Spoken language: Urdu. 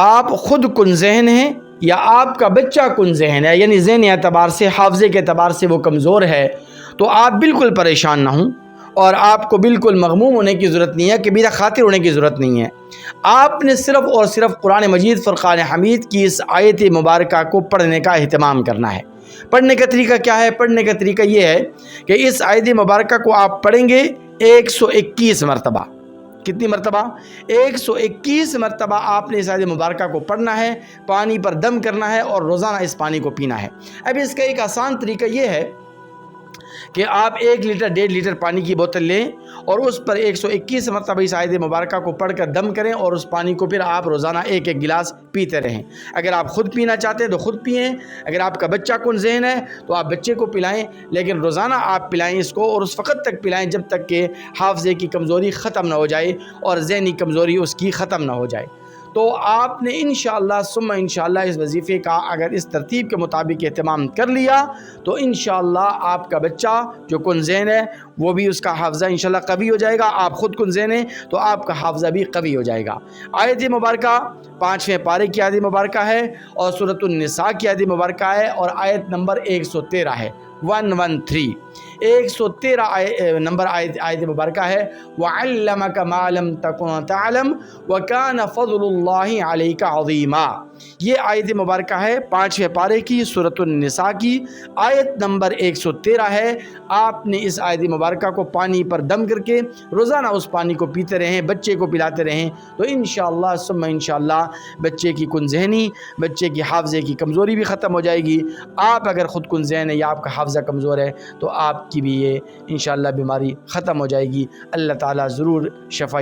آپ خود کن ذہن ہیں یا آپ کا بچہ کن ذہن ہے، یعنی ذہنی اعتبار سے، حافظے کے اعتبار سے وہ کمزور ہے، تو آپ بالکل پریشان نہ ہوں اور آپ کو بالکل مغموم ہونے کی ضرورت نہیں ہے، کبیرہ خاطر ہونے کی ضرورت نہیں ہے۔ آپ نے صرف اور صرف قرآن مجید فرقان حمید کی اس آیت مبارکہ کو پڑھنے کا اہتمام کرنا ہے۔ پڑھنے کا طریقہ کیا ہے؟ پڑھنے کا طریقہ یہ ہے کہ اس آیت مبارکہ کو آپ پڑھیں گے 121 مرتبہ۔ کتنی مرتبہ؟ 121 مرتبہ آپ نے اس آیت مبارکہ کو پڑھنا ہے، پانی پر دم کرنا ہے اور روزانہ اس پانی کو پینا ہے۔ اب اس کا ایک آسان طریقہ یہ ہے کہ آپ 1 لیٹر 1.5 لیٹر پانی کی بوتل لیں اور اس پر 121 مرتبہ اس آیت مبارکہ کو پڑھ کر دم کریں اور اس پانی کو پھر آپ روزانہ ایک ایک گلاس پیتے رہیں۔ اگر آپ خود پینا چاہتے ہیں تو خود پئیں، اگر آپ کا بچہ کن ذہن ہے تو آپ بچے کو پلائیں، لیکن روزانہ آپ پلائیں اس کو، اور اس وقت تک پلائیں جب تک کہ حافظے کی کمزوری ختم نہ ہو جائے اور ذہنی کمزوری اس کی ختم نہ ہو جائے۔ تو آپ نے انشاءاللہ ثم انشاءاللہ اس وظیفے کا اگر اس ترتیب کے مطابق اہتمام کر لیا تو انشاءاللہ آپ کا بچہ جو کن ذہن ہے وہ بھی اس کا حافظہ انشاءاللہ قوی ہو جائے گا، آپ خود کن ذہن ہیں تو آپ کا حافظہ بھی قوی ہو جائے گا۔ آیت مبارکہ 5ویں پارے کی آیت مبارکہ ہے اور سورۃ النساء کی آیت مبارکہ ہے اور آیت نمبر 113 ہے، 113 113 نمبر آیت مبارکہ ہے۔ وَعَلَّمَكَ مَا لَمْ تَكُنْ تَعْلَمْ وَكَانَ فَضْلُ اللَّهِ عَلَيْكَ عَظِيمًا۔ یہ آیت مبارکہ ہے 5ویں پارے کی سورۃ النساء کی، آیت نمبر 113 ہے۔ آپ نے اس آیت مبارکہ کو پانی پر دم کر کے روزانہ اس پانی کو پیتے رہیں، بچے کو پلاتے رہیں، تو انشاءاللہ ثم انشاءاللہ بچے کی کن ذہنی، بچے کی حافظے کی کمزوری بھی ختم ہو جائے گی۔ آپ اگر خود کن ذہن ہے یا آپ کا حافظہ کمزور ہے تو آپ کی بھی یہ انشاءاللہ بیماری ختم ہو جائے گی۔ اللہ تعالیٰ ضرور شفا